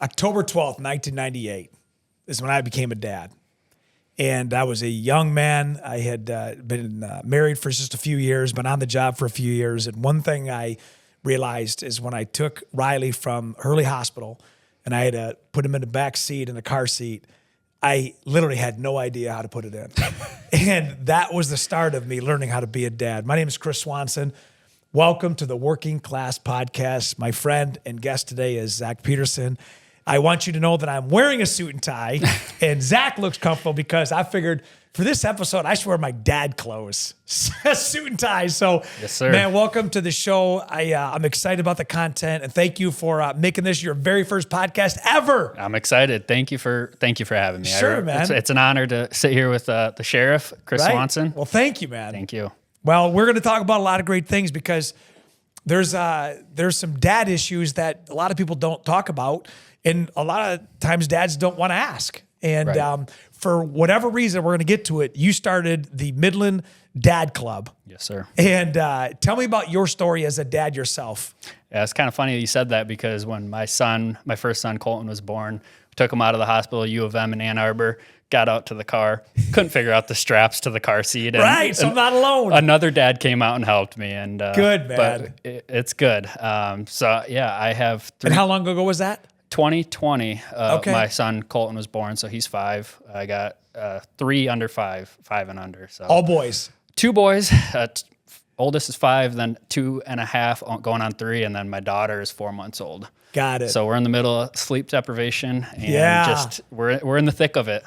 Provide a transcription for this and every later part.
October 12th, 1998 is when I became a dad. And I was a young man. I had been married for just a few years, been on the job for a few years. And one thing I realized is when I took Riley from Hurley Hospital and I had to put him in the back seat in the car seat, I literally had no idea how to put it in. And that was the start of me learning how to be a dad. My name is Chris Swanson. Welcome to the Working Class Podcast. My friend and guest today is Zack Peterson. I want you to know that I'm wearing a suit and tie, and Zack looks comfortable because I figured for this episode, I should wear my dad clothes, suit and tie. So, yes, sir. Man, welcome to the show. I'm excited about the content, and thank you for making this your very first podcast ever. I'm excited. Thank you for having me. Sure, man. It's an honor to sit here with the sheriff, Chris Swanson. Well, thank you, man. Thank you. Well, we're going to talk about a lot of great things because there's some dad issues that a lot of people don't talk about. And a lot of times dads don't want to ask. And right. For whatever reason, we're going to get to it. You started the Midland Dad Club. Yes, sir. And tell me about your story as a dad yourself. Yeah, it's kind of funny that you said that because when my first son, Colton, was born, we took him out of the hospital, U of M in Ann Arbor, got out to the car, couldn't figure out the straps to the car seat. And, right, so I'm not alone. Another dad came out and helped me. And good, man. But it's good. So, yeah, I have And how long ago was that? 2020, okay. My son Colton was born, so he's 5. I got 3 under 5 and under. So all boys. 2 boys. Oldest is 5, then 2.5, going on 3, and then my daughter is 4 months old. Got it. So we're in the middle of sleep deprivation, and just we're in the thick of it.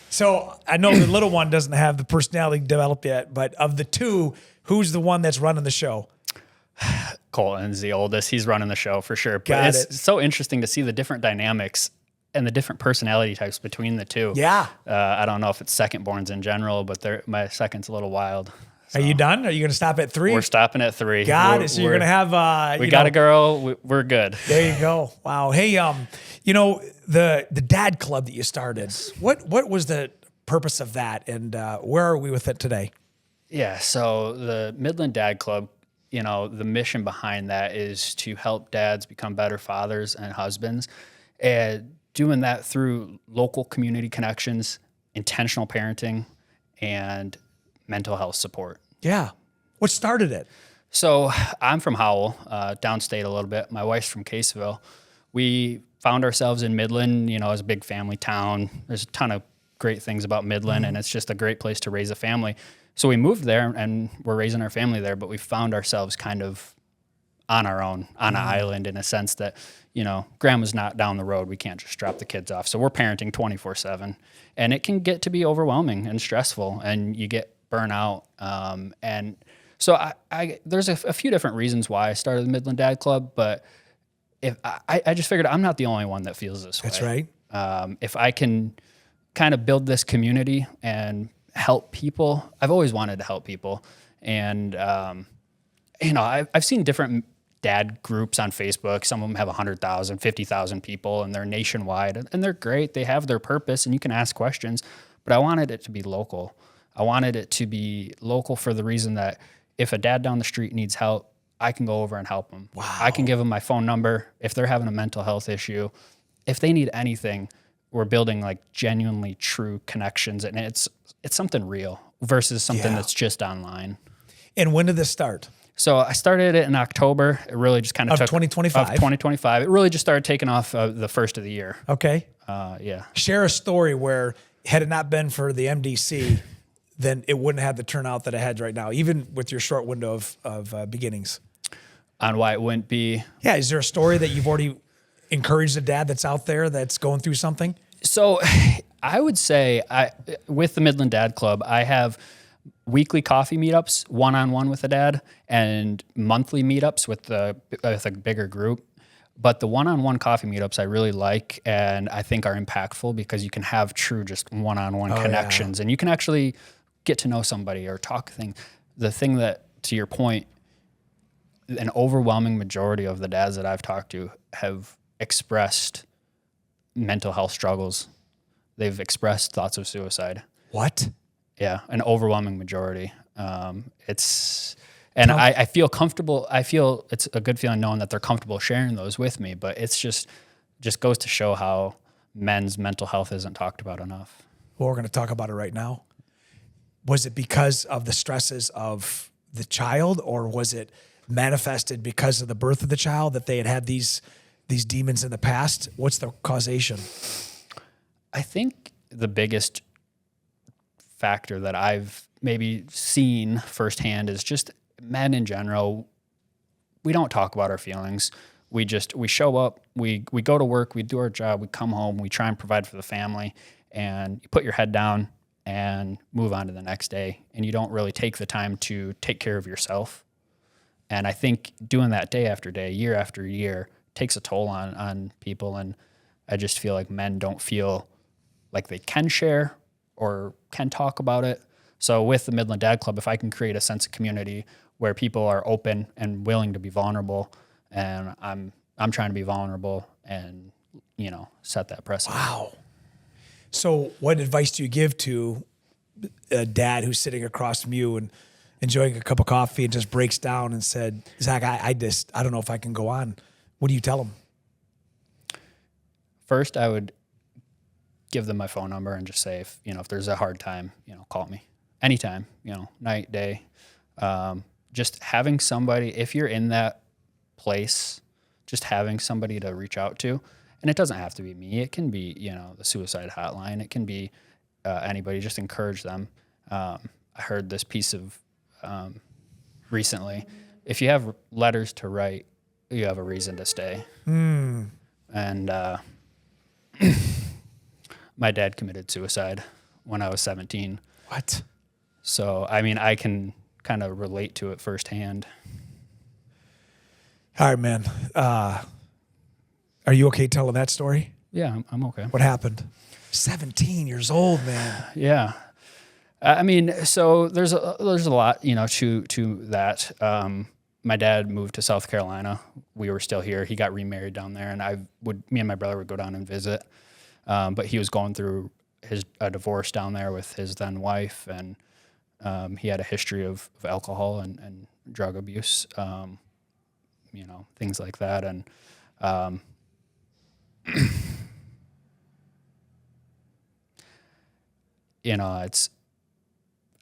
So I know the little one doesn't have the personality developed yet, but of the 2, who's the one that's running the show? Colton's the oldest. He's running the show for sure. But it's so interesting to see the different dynamics and the different personality types between the 2. Yeah. I don't know if it's second-borns in general, but my second's a little wild. So. Are you done? Are you going to stop at 3? We're stopping at 3. Got it. So you're going to have... we got a girl. We're good. There you go. Wow. Hey, the Dad Club that you started, yes. What was the purpose of that, and where are we with it today? Yeah, so the Midland Dad Club, the mission behind that is to help dads become better fathers and husbands, and doing that through local community connections, intentional parenting, and mental health support. Yeah. What started it? So I'm from Howell, downstate a little bit. My wife's from Caseyville. We found ourselves in Midland, it's a big family town. There's a ton of great things about Midland, and it's just a great place to raise a family. So we moved there, and we're raising our family there, but we found ourselves kind of on our own, on an island, in a sense that, grandma's not down the road. We can't just drop the kids off. So we're parenting 24/7, and it can get to be overwhelming and stressful, and you get burnout. And so there's a few different reasons why I started the Midland Dad Club, but if I just figured I'm not the only one that feels this way. That's right. If I can kind of build this community and help people. I've always wanted to help people. And, I've seen different dad groups on Facebook. Some of them have 100,000, 50,000 people, and they're nationwide, and they're great. They have their purpose, and you can ask questions, but I wanted it to be local. I wanted it to be local for the reason that if a dad down the street needs help, I can go over and help them. Wow. I can give them my phone number if they're having a mental health issue. If they need anything, we're building like genuinely true connections, and it's something real versus something that's just online. And when did this start? So I started it in October. It really just kind of took 2025. Of 2025. It really just started taking off the first of the year. Okay. Yeah. Share a story where had it not been for the MDC, then it wouldn't have the turnout that it had right now, even with your short window of beginnings. On why it wouldn't be. Yeah. Is there a story that you've already encouraged a dad that's out there that's going through something? So I would say with the Midland Dad Club, I have weekly coffee meetups, one-on-one with a dad, and monthly meetups with a bigger group. But the one-on-one coffee meetups I really like and I think are impactful because you can have true just one-on-one connections and you can actually get to know somebody or talk things. The thing that, to your point, an overwhelming majority of the dads that I've talked to have expressed mental health struggles. They've expressed thoughts of suicide. What? Yeah, an overwhelming majority. I feel comfortable. I feel it's a good feeling knowing that they're comfortable sharing those with me, but it's just just goes to show how men's mental health isn't talked about enough. Well, we're going to talk about it right now. Was it because of the stresses of the child, or was it manifested because of the birth of the child that they had these demons in the past? What's the causation? I think the biggest factor that I've maybe seen firsthand is just men in general. We don't talk about our feelings. We show up, we go to work, we do our job, we come home, we try and provide for the family, and you put your head down and move on to the next day. And you don't really take the time to take care of yourself. And I think doing that day after day, year after year, takes a toll on people. And I just feel like men don't feel like they can share or can talk about it. So with the Midland Dad Club, if I can create a sense of community where people are open and willing to be vulnerable, and I'm trying to be vulnerable and, set that precedent. Wow. So what advice do you give to a dad who's sitting across from you and enjoying a cup of coffee and just breaks down and said, Zach, I don't know if I can go on. What do you tell him? First, I would give them my phone number and just say, if there's a hard time, call me anytime, night, day. Just having somebody, if you're in that place, just having somebody to reach out to. And it doesn't have to be me. It can be, the suicide hotline. It can be anybody. Just encourage them. I heard this piece of recently. If you have letters to write, you have a reason to stay. And my dad committed suicide when I was 17. What? So, I can kind of relate to it firsthand. All right, man. Are you okay telling that story? Yeah, I'm okay. What happened? 17 years old, man. Yeah. So there's a lot, to that. My dad moved to South Carolina. We were still here. He got remarried down there, and me and my brother would go down and visit. But he was going through a divorce down there with his then wife, and he had a history of alcohol and drug abuse, things like that. And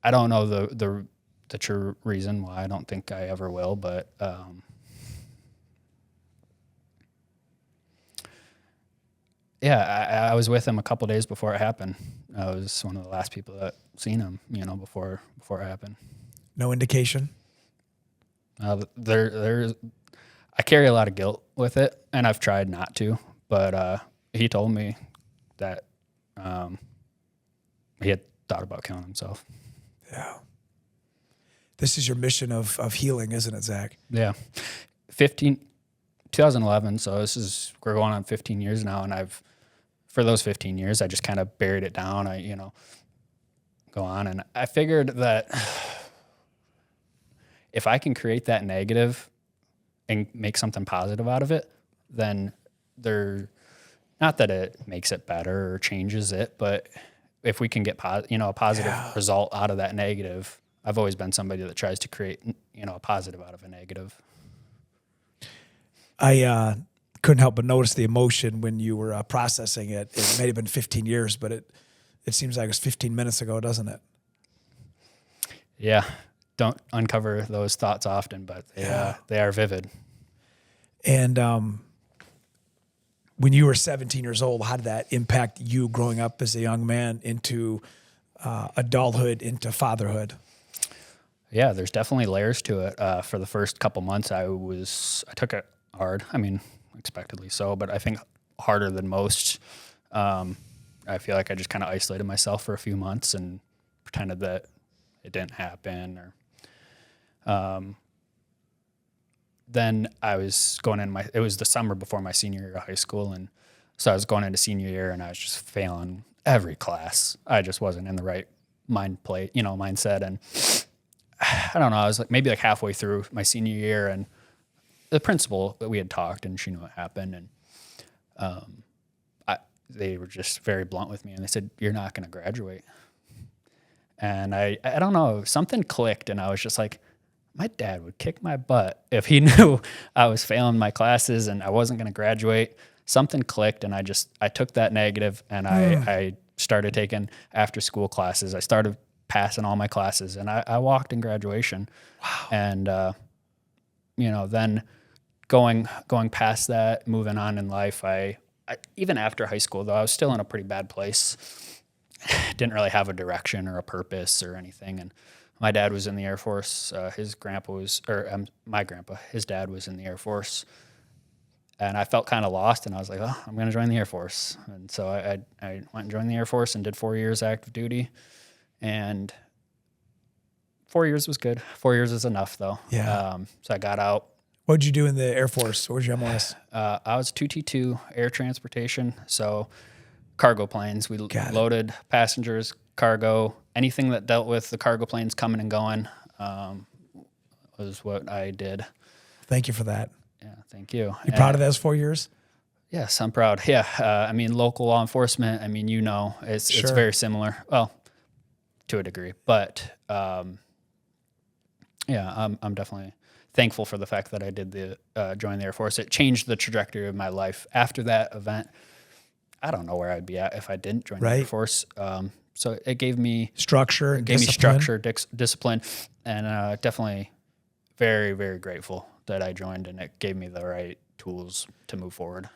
I don't know the true reason why. I don't think I ever will, but I was with him a couple days before it happened. I was one of the last people that seen him, before it happened. No indication? There's I carry a lot of guilt with it, and I've tried not to, but he told me that he had thought about killing himself. Yeah. This is your mission of healing, isn't it, Zach? Yeah. 2011, so we're going on 15 years now, and for those 15 years, I just kind of buried it down. I go on, and I figured that if I can create that negative and make something positive out of it, then not that it makes it better or changes it, but if we can get a positive result out of that negative. I've always been somebody that tries to create a positive out of a negative. I couldn't help but notice the emotion when you were processing it. It may have been 15 years, but it seems like it was 15 minutes ago, doesn't it? Yeah. Don't uncover those thoughts often, but they are vivid. And when you were 17 years old, how did that impact you growing up as a young man into adulthood, into fatherhood? Yeah, there's definitely layers to it. For the first couple months, I took it hard. Expectedly so, but I think harder than most. I feel like I just kind of isolated myself for a few months and pretended that it didn't happen. Then I was going it was the summer before my senior year of high school, and so I was going into senior year, and I was just failing every class. I just wasn't in the right mindset, and I don't know. I was maybe halfway through my senior year, and the principal, we had talked, and she knew what happened, and they were just very blunt with me, and they said, "You're not going to graduate." And I don't know, something clicked, and I was just like, my dad would kick my butt if he knew I was failing my classes and I wasn't going to graduate. something clicked, and I took that negative, and I started taking after school classes. I started passing all my classes, and I walked in graduation. Wow. And, then going past that, moving on in life, I even after high school, though, I was still in a pretty bad place. Didn't really have a direction or a purpose or anything. And my dad was in the Air Force. My grandpa, his dad was in the Air Force. And I felt kind of lost, and I was like, oh, I'm going to join the Air Force. And so I went and joined the Air Force and did 4 years active duty. And 4 years was good. 4 years is enough, though. Yeah. So I got out. What did you do in the Air Force? What was your MLS? I was 2T2 air transportation, so cargo planes. We loaded passengers, cargo, anything that dealt with the cargo planes coming and going was what I did. Thank you for that. Yeah, thank you. You proud of those 4 years? Yes, I'm proud. Yeah, local law enforcement, it's very similar. Well, to a degree, but I'm definitely thankful for the fact that I did join the Air Force. It changed the trajectory of my life. After that event, I don't know where I'd be at if I didn't join the Air Force. So it gave me structure, discipline, and definitely very, very grateful that I joined, and it gave me the right tools to move forward.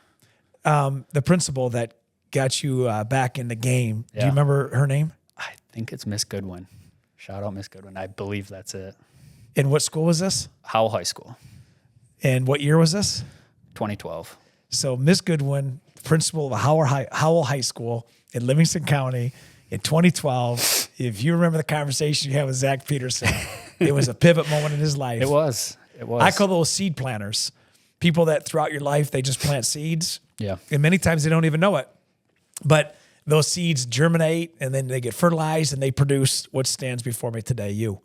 The principal that got you back in the game, do you remember her name? I think it's Miss Goodwin. Shout out Miss Goodwin. I believe that's it. And what school was this? Howell High School. And what year was this? 2012. So Miss Goodwin, principal of Howell High School in Livingston County in 2012. If you remember the conversation you had with Zack Peterson, it was a pivot moment in his life. It was. I call those seed planters. People that throughout your life, they just plant seeds. Yeah. And many times they don't even know it. But those seeds germinate, and then they get fertilized, and they produce what stands before me today, you.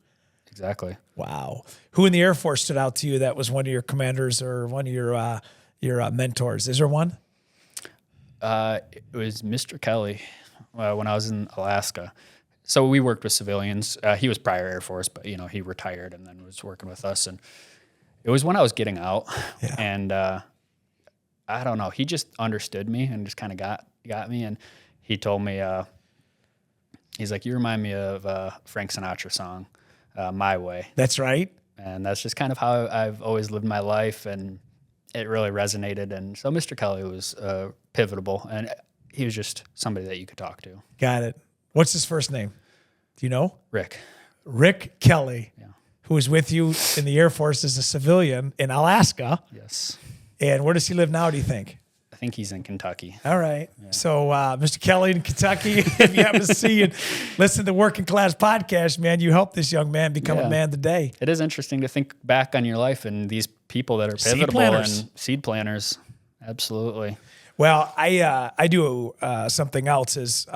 Exactly. Wow. Who in the Air Force stood out to you that was one of your commanders or one of your mentors? Is there one? It was Mr. Kelly when I was in Alaska. So we worked with civilians. He was prior Air Force, but he retired and then was working with us. And it was when I was getting out, and I don't know. He just understood me and just kind of got me. And he told me, he's like, "You remind me of a Frank Sinatra song, My Way." That's right. And that's just kind of how I've always lived my life, and it really resonated. And so Mr. Kelly was pivotal, and he was just somebody that you could talk to. Got it. What's his first name? Do you know? Rick Kelly, yeah. Who was with you in the Air Force as a civilian in Alaska. Yes. And where does he live now, do you think? I think he's in Kentucky. All right. Yeah. So, Mr. Kelly in Kentucky, if you happen to see and listen to the Working Class podcast, man, you helped this young man become a man today. It is interesting to think back on your life and these people that are pivotal and seed planters. Absolutely. Well, I do something else is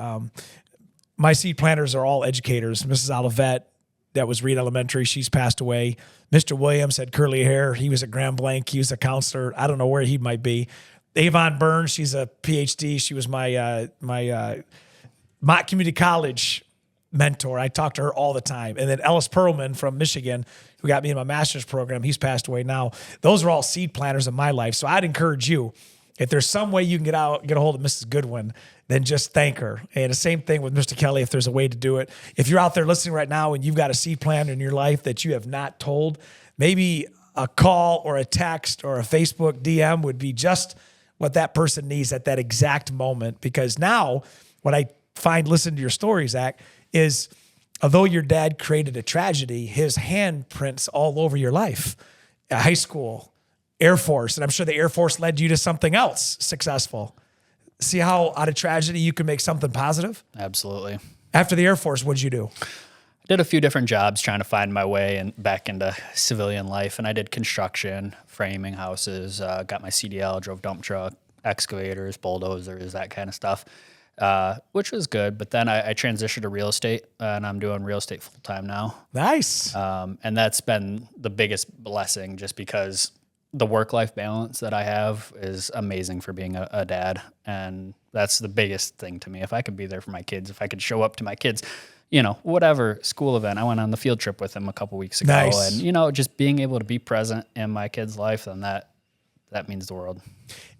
my seed planters are all educators. Mrs. Olivet, that was Reed Elementary. She's passed away. Mr. Williams had curly hair. He was at Grand Blanc. He was a counselor. I don't know where he might be. Avon Burns, she's a PhD. She was my Mott Community College mentor. I talk to her all the time. And then Ellis Perlman from Michigan, who got me in my master's program, he's passed away now. Those are all seed planters in my life. So I'd encourage you, if there's some way you can get a hold of Mrs. Goodwin, then just thank her. And the same thing with Mr. Kelly, if there's a way to do it. If you're out there listening right now and you've got a seed planter in your life that you have not told, maybe a call or a text or a Facebook DM would be just what that person needs at that exact moment. Because now what I find listening to your story, Zach, is although your dad created a tragedy, his handprints all over your life. High school, Air Force, and I'm sure the Air Force led you to something else successful. See how out of tragedy you can make something positive? Absolutely. After the Air Force, what'd you do? I did a few different jobs trying to find my way and back into civilian life, and I did construction, framing houses, got my CDL, drove dump truck, excavators, bulldozers, that kind of stuff, which was good. But then I transitioned to real estate, and I'm doing real estate full time now. Nice. And that's been the biggest blessing, just because the work-life balance that I have is amazing for being a dad. And that's the biggest thing to me. If I could be there for my kids, if I could show up to my kids, whatever school event. I went on the field trip with them a couple weeks ago. Nice. And, just being able to be present in my kid's life, then that means the world.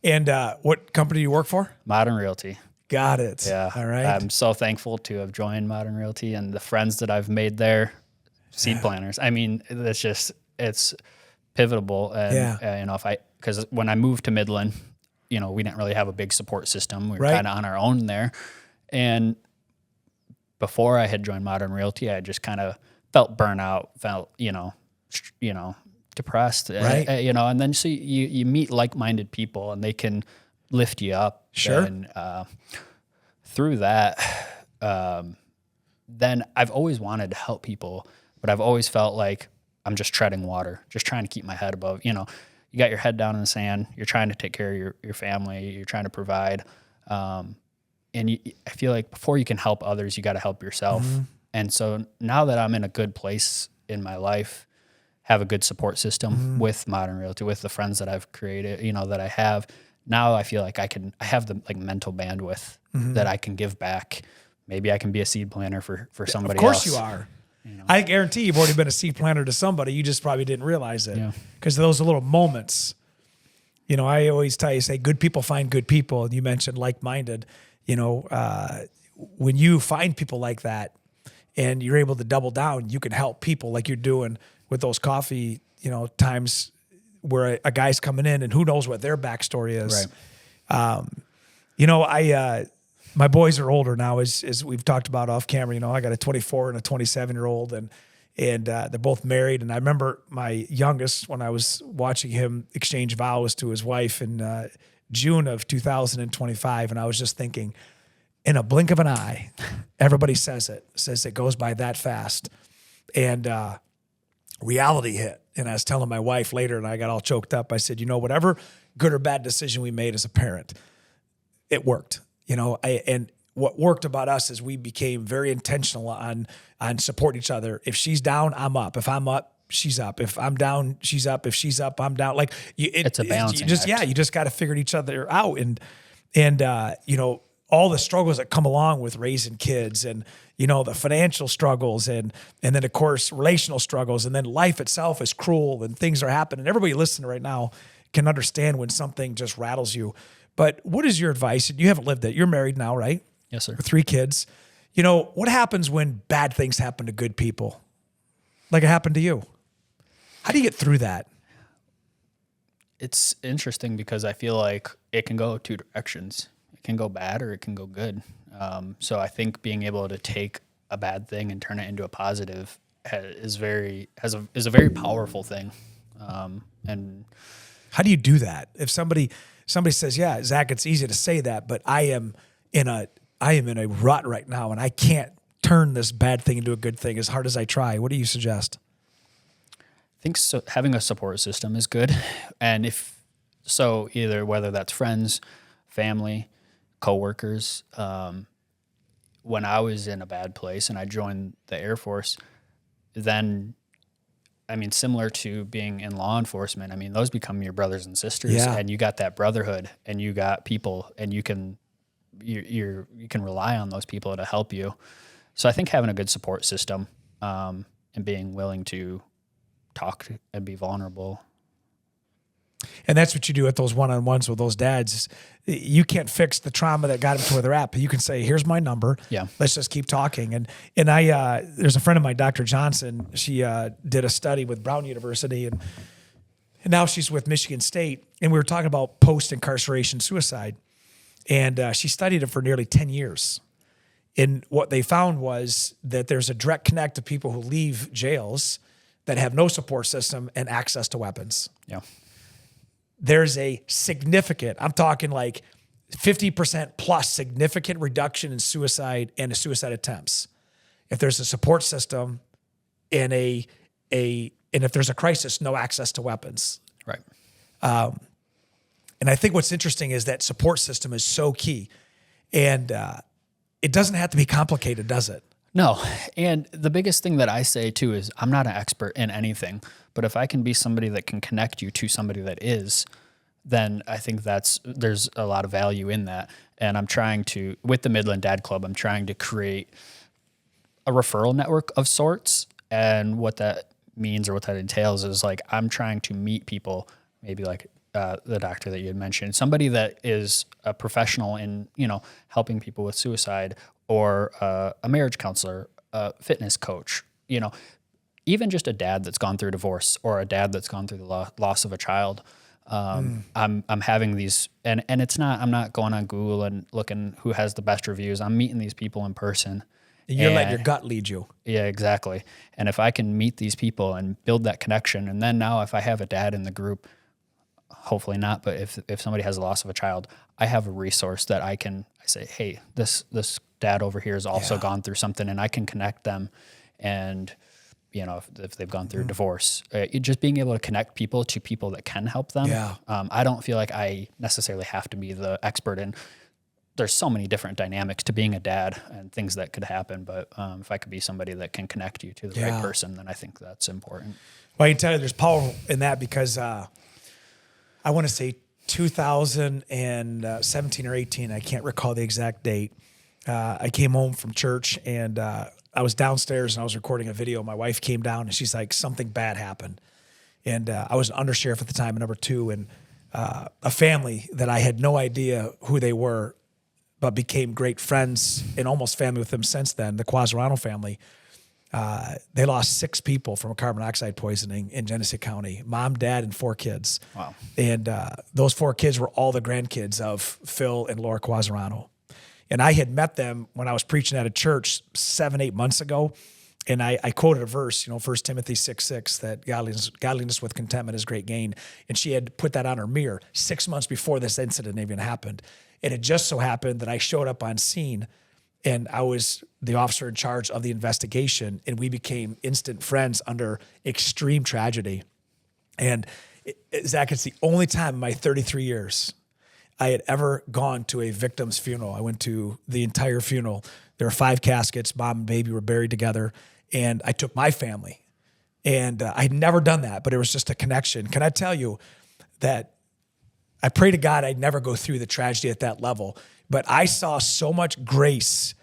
And what company do you work for? Modern Realty. Got it. Yeah. All right. I'm so thankful to have joined Modern Realty and the friends that I've made there, seed planners. I mean, it's pivotal. And, because when I moved to Midland, we didn't really have a big support system. We were kind of on our own there. And before I had joined Modern Realty, I just kind of felt burnout, felt, depressed, Right. and then so you meet like-minded people and they can lift you up. Sure. And through that, then I've always wanted to help people, but I've always felt like I'm just treading water, just trying to keep my head above, you got your head down in the sand, you're trying to take care of your family, you're trying to provide. And I feel like before you can help others, you got to help yourself. Mm-hmm. And so now that I'm in a good place in my life, have a good support system with Modern Realty, with the friends that I've created, that I have, now I feel like I have the mental bandwidth that I can give back. Maybe I can be a seed planner for somebody else. Of course you are. I guarantee you've already been a seed planner to somebody. You just probably didn't realize it. Because those are little moments. I always tell you, say, good people find good people. And you mentioned like-minded. When you find people like that and you're able to double down, you can help people like you're doing with those coffee, times where a guy's coming in and who knows what their backstory is. Right. My boys are older now, as we've talked about off camera. I got a 24 and a 27-year-old, and they're both married. And I remember my youngest, when I was watching him exchange vows to his wife in June of 2025, and I was just thinking, in a blink of an eye, everybody says it goes by that fast. And reality hit. And I was telling my wife later, and I got all choked up. I said, whatever good or bad decision we made as a parent, it worked. And what worked about us is we became very intentional on supporting each other. If she's down, I'm up. If I'm up, she's up. If I'm down, she's up. If she's up, I'm down. Like it's a balancing act. You just got to figure each other out. And all the struggles that come along with raising kids, and the financial struggles, and then of course relational struggles, and then life itself is cruel and things are happening. Everybody listening right now can understand when something just rattles you. But what is your advice? You haven't lived it. You're married now, right? Yes, sir. With 3 kids. What happens when bad things happen to good people? Like it happened to you. How do you get through that? It's interesting because I feel like it can go 2 directions. It can go bad or it can go good. So I think being able to take a bad thing and turn it into a positive is a very powerful thing. And how do you do that? If somebody says, "Yeah, Zach, it's easy to say that, but I am in a rut right now, and I can't turn this bad thing into a good thing as hard as I try." What do you suggest? I think so, having a support system is good, and either whether that's friends, family, coworkers. When I was in a bad place and I joined the Air Force, then, similar to being in law enforcement, those become your brothers and sisters, and you got that brotherhood, and you got people, and you can rely on those people to help you. So I think having a good support system, and being willing to talk and be vulnerable. And that's what you do at those one-on-ones with those dads. You can't fix the trauma that got them to where they're at, but you can say, "Here's my number. Yeah. Let's just keep talking." And I there's a friend of mine, Dr. Johnson. She did a study with Brown University, and now she's with Michigan State. And we were talking about post-incarceration suicide. And she studied it for nearly 10 years. And what they found was that there's a direct connect to people who leave jails that have no support system and access to weapons. Yeah. There's a significant, I'm talking like 50% plus significant reduction in suicide and suicide attempts. If there's a support system and and if there's a crisis, no access to weapons. Right. And I think what's interesting is that support system is so key. And it doesn't have to be complicated, does it? No. And the biggest thing that I say too is I'm not an expert in anything, but if I can be somebody that can connect you to somebody that is, then I think there's a lot of value in that. And I'm trying to, with the Midland Dad Club, I'm trying to create a referral network of sorts. And what that means or what that entails is like, I'm trying to meet people maybe like the doctor that you had mentioned, somebody that is a professional in, helping people with suicide, or a marriage counselor, a fitness coach, even just a dad that's gone through divorce, or a dad that's gone through the loss of a child. I'm having these, and I'm not going on Google and looking who has the best reviews. I'm meeting these people in person. You're letting your gut lead you. Yeah, exactly. And if I can meet these people and build that connection, and then now if I have a dad in the group, hopefully not, but if somebody has a loss of a child, I have a resource that I say, hey, this dad over here has also gone through something, and I can connect them. And if they've gone through divorce, just being able to connect people to people that can help them. Yeah. I don't feel like I necessarily have to be the expert in. There's so many different dynamics to being a dad and things that could happen. But if I could be somebody that can connect you to the right person, then I think that's important. Well, I can tell you there's power in that, because I want to say 2017 or 18, I can't recall the exact date. I came home from church, and I was downstairs and I was recording a video. My wife came down and she's like, something bad happened. And I was an undersheriff at the time, number 2, and a family that I had no idea who they were, but became great friends and almost family with them since then, the Quasarano family. They lost 6 people from a carbon dioxide poisoning in Genesee County, mom, dad, and 4 kids. Wow. And those 4 kids were all the grandkids of Phil and Laura Quasarano. And I had met them when I was preaching at a church 7-8 months ago. And I quoted a verse, 1 Timothy 6:6, that godliness with contentment is great gain. And she had put that on her mirror 6 months before this incident even happened. And it just so happened that I showed up on scene, and I was the officer in charge of the investigation, and we became instant friends under extreme tragedy. And Zach, it's the only time in my 33 years I had ever gone to a victim's funeral. I went to the entire funeral. There were 5 caskets. Mom and baby were buried together. And I took my family. And I'd never done that, but it was just a connection. Can I tell you that I pray to God I'd never go through the tragedy at that level, but I saw so much grace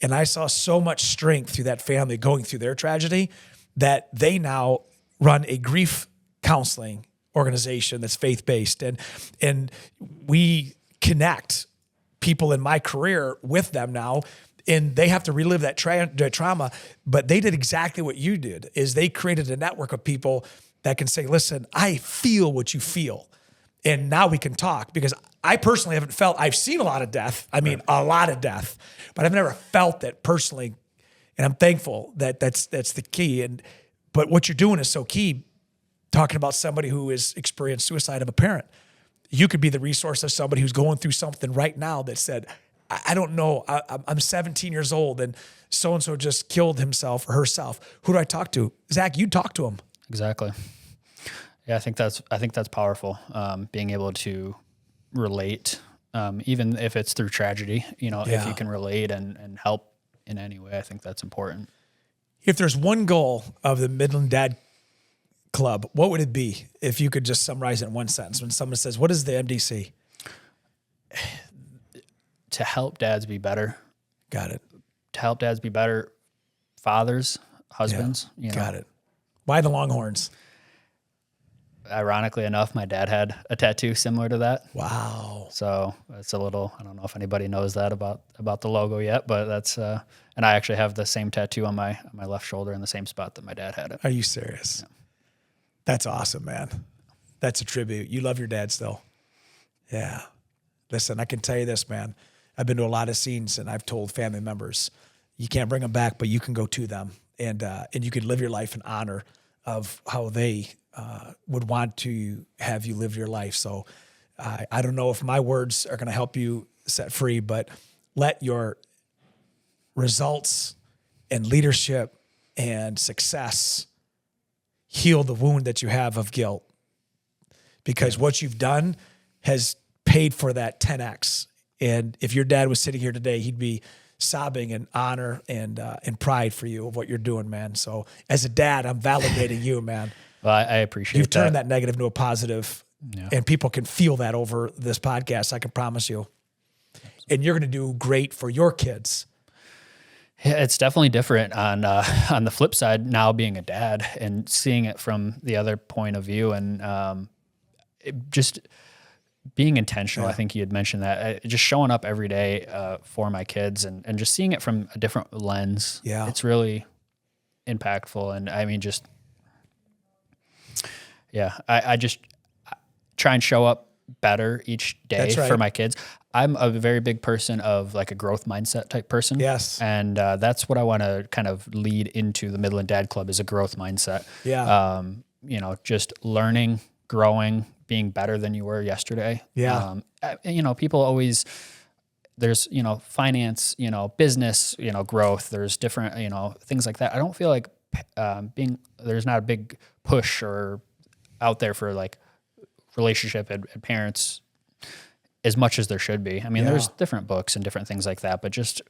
and I saw so much strength through that family going through their tragedy that they now run a grief counseling organization that's faith-based. And we connect people in my career with them now, and they have to relive that trauma, but they did exactly what you did, is they created a network of people that can say, listen, I feel what you feel. And now we can talk, because I personally haven't felt, I've seen a lot of death. I mean, a lot of death, but I've never felt that personally. And I'm thankful that that's the key. But what you're doing is so key, talking about somebody who has experienced suicide of a parent. You could be the resource of somebody who's going through something right now that said, I don't know, I'm 17 years old and so-and-so just killed himself or herself. Who do I talk to? Zach, you talk to him. Exactly. Yeah, I think that's powerful. Being able to relate, even if it's through tragedy, if you can relate and help in any way, I think that's important. If there's one goal of the Midland Dad Club, what would it be if you could just summarize it in one sentence? When someone says, what is the MDC? To help dads be better. Got it. To help dads be better fathers, husbands. Got it. Why the Longhorns? Ironically enough, my dad had a tattoo similar to that. Wow. So it's a little, I don't know if anybody knows that about the logo yet, but that's, and I actually have the same tattoo on my left shoulder in the same spot that my dad had it. Are you serious? Yeah. That's awesome, man. That's a tribute. You love your dad still. Yeah. Listen, I can tell you this, man. I've been to a lot of scenes and I've told family members, you can't bring them back, but you can go to them and you can live your life in honor of how they would want to have you live your life. So I don't know if my words are going to help you set free, but let your results and leadership and success heal the wound that you have of guilt, because what you've done has paid for that 10x. And if your dad was sitting here today, he'd be sobbing in honor and pride for you of what you're doing, man. So as a dad, I'm validating you, man. Well, I appreciate You've turned that negative into a positive, and people can feel that over this podcast. I can promise you. And you're going to do great for your kids. Yeah, it's definitely different on the flip side now, being a dad and seeing it from the other point of view. And just being intentional. I think you had mentioned that. Just showing up every day for my kids and just seeing it from a different lens. Yeah. It's really impactful. And I mean, just, I just try and show up better each day for my kids. I'm a very big person of like a growth mindset type person. Yes. And that's what I want to kind of lead into the Midland Dad Club, is a growth mindset. Yeah. You know, just learning, growing, being better than you were yesterday. Yeah. You know, people always, there's, you know, finance, you know, business, you know, growth, there's different, you know, things like that. I don't feel like there's not a big push or out there for like relationship and parents as much as there should be. I mean, there's different books and different things like that, but just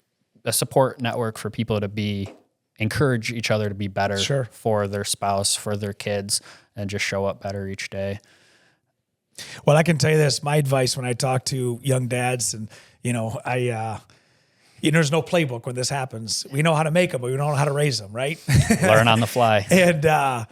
a support network for people to encourage each other to be better for their spouse, for their kids, and just show up better each day. Well, I can tell you this, my advice when I talk to young dads, and, you know, there's no playbook when this happens. We know how to make them, but we don't know how to raise them, right? Learn on the fly. And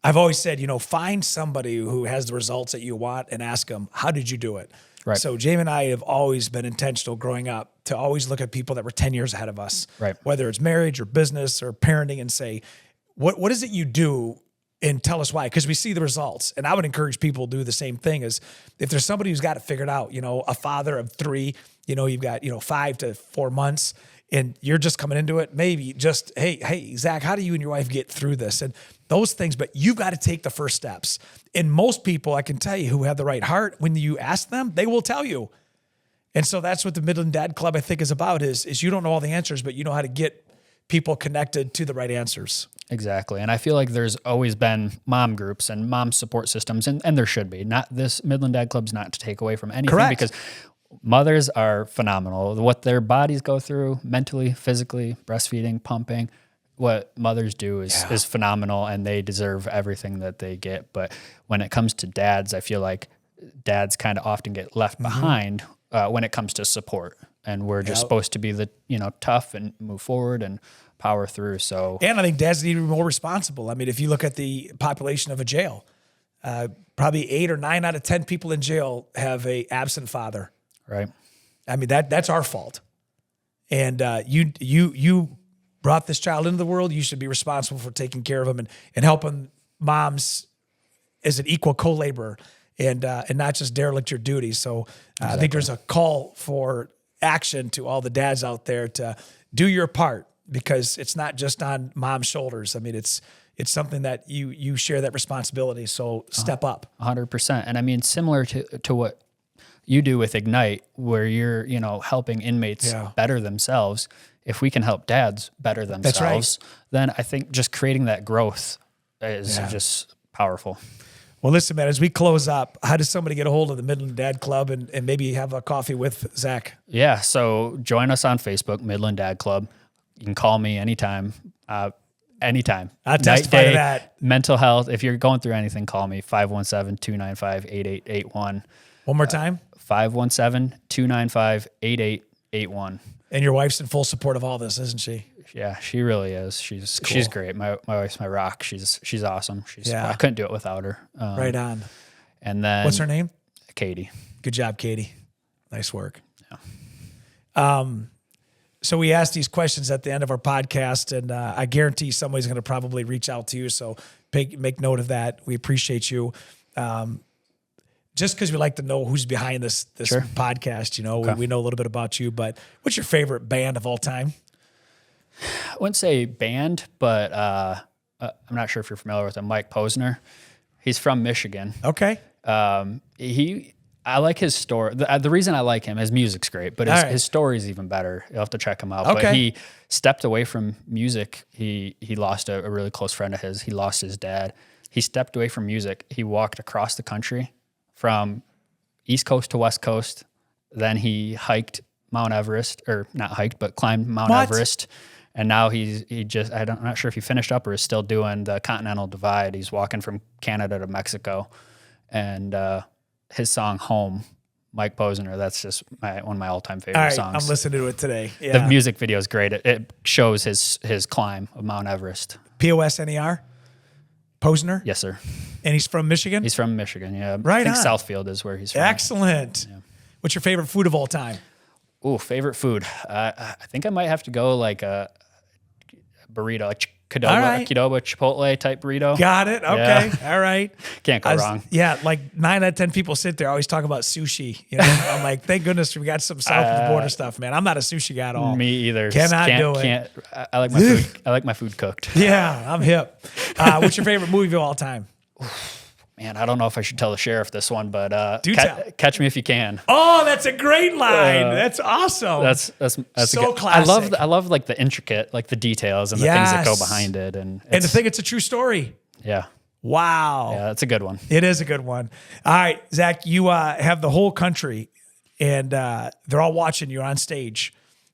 I've always said, you know, find somebody who has the results that you want and ask them, how did you do it? Right. So Jamie and I have always been intentional growing up to always look at people that were 10 years ahead of us, right, whether it's marriage or business or parenting, and say, what is it you do? And tell us why, because we see the results. And I would encourage people to do the same thing. Is if there's somebody who's got it figured out, you know, a father of 3, you know, you've got, you know, 5 to 4 months, and you're just coming into it, maybe just, hey, Zach, how do you and your wife get through this? And those things, but you've got to take the first steps. And most people, I can tell you, who have the right heart, when you ask them, they will tell you. And so that's what the Midland Dad Club, I think, is about, is you don't know all the answers, but you know how to get people connected to the right answers. Exactly. And I feel like there's always been mom groups and mom support systems, and there should be. Not this Midland Dad Club's not to take away from anything. Correct. Because mothers are phenomenal. What their bodies go through mentally, physically, breastfeeding, pumping, what mothers do is phenomenal, and they deserve everything that they get. But when it comes to dads, I feel like dads kind of often get left behind when it comes to support. And we're just supposed to be the, you know, tough and move forward and power through. So, and I think dads need to be more responsible. I mean, if you look at the population of a jail, probably 8 or 9 out of 10 people in jail have a absent father. Right. I mean, that's our fault. And you brought this child into the world. You should be responsible for taking care of them and helping moms as an equal co-laborer and not just derelict your duties. So I think there's a call for action to all the dads out there to do your part, because it's not just on mom's shoulders. I mean, it's something that you share that responsibility. So step up. 100%. And I mean, similar to what you do with Ignite, where you're, you know, helping inmates better themselves. If we can help dads better themselves, then I think just creating that growth is just powerful. Well, listen, man, as we close up, how does somebody get a hold of the Midland Dad Club and maybe have a coffee with Zach? Yeah. So join us on Facebook, Midland Dad Club. You can call me anytime. Anytime. I'll testify to that. Mental health. If you're going through anything, call me, 517-295-8881. One more time? 517-295-8881. And your wife's in full support of all this, isn't she? Yeah, she really is. She's great. My wife's my rock. She's awesome. I couldn't do it without her. Right on. And then what's her name? Katie. Good job, Katie. Nice work. Yeah. So we ask these questions at the end of our podcast, and I guarantee somebody's going to probably reach out to you. So make note of that. We appreciate you. Just because we like to know who's behind this podcast, you know, we know a little bit about you, but what's your favorite band of all time? I wouldn't say band, but I'm not sure if you're familiar with him, Mike Posner. He's from Michigan. Okay. I like his story. The reason I like him, his music's great, but his story is even better. You'll have to check him out. Okay. But he stepped away from music. He lost a really close friend of his. He lost his dad. He stepped away from music. He walked across the country from East Coast to West Coast. Then he hiked Mount Everest, or not hiked, but climbed Mount Everest. And now I'm not sure if he finished up or is still doing the Continental Divide. He's walking from Canada to Mexico. And his song Home, Mike Posner, that's just one of my all-time favorite songs. I'm listening to it today. Yeah. The music video is great. It shows his climb of Mount Everest. Posner? Posner? Yes, sir. And he's from Michigan? He's from Michigan. Yeah. Right I think on. Southfield is where he's from. Excellent. What's your favorite food of all time? Ooh, favorite food. I think I might have to go like a burrito, a Qdoba Chipotle type burrito. Got it. Okay. All right. Can't go wrong. Yeah, like 9 out of 10 people sit there always talk about sushi. You know, I'm like, thank goodness we got some south of the border stuff, man. I'm not a sushi guy at all. Me either. Cannot do it. I like my food. I like my food cooked. Yeah, I'm hip. What's your favorite movie of all time? Man, I don't know if I should tell the sheriff this one, but catch me if you can. Oh, that's a great line. That's awesome. That's so good. classic. I love like the intricate, like the details and the things that go behind it, and to think it's a true story. Yeah. Wow. Yeah, that's a good one. It is a good one. All right, Zach, you have the whole country, and they're all watching you on stage,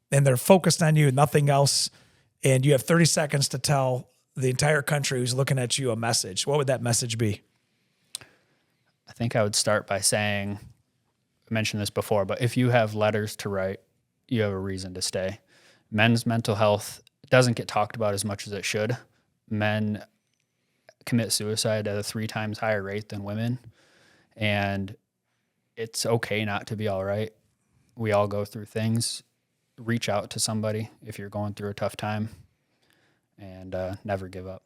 and they're focused on you, nothing else, and you have 30 seconds to tell the entire country who's looking at you a message. What would that message be? I think I would start by saying, I mentioned this before, but if you have letters to write, you have a reason to stay. Men's mental health doesn't get talked about as much as it should. Men commit suicide at a 3 times higher rate than women, and it's okay not to be all right. We all go through things. Reach out to somebody if you're going through a tough time, and never give up.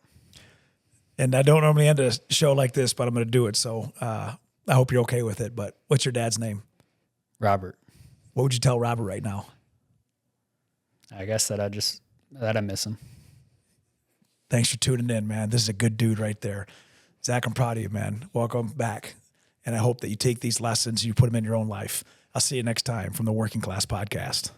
And I don't normally end a show like this, but I'm going to do it. So I hope you're okay with it. But what's your dad's name? Robert. What would you tell Robert right now? I guess that I miss him. Thanks for tuning in, man. This is a good dude right there. Zach, I'm proud of you, man. Welcome back. And I hope that you take these lessons and you put them in your own life. I'll see you next time from the Working Class Podcast.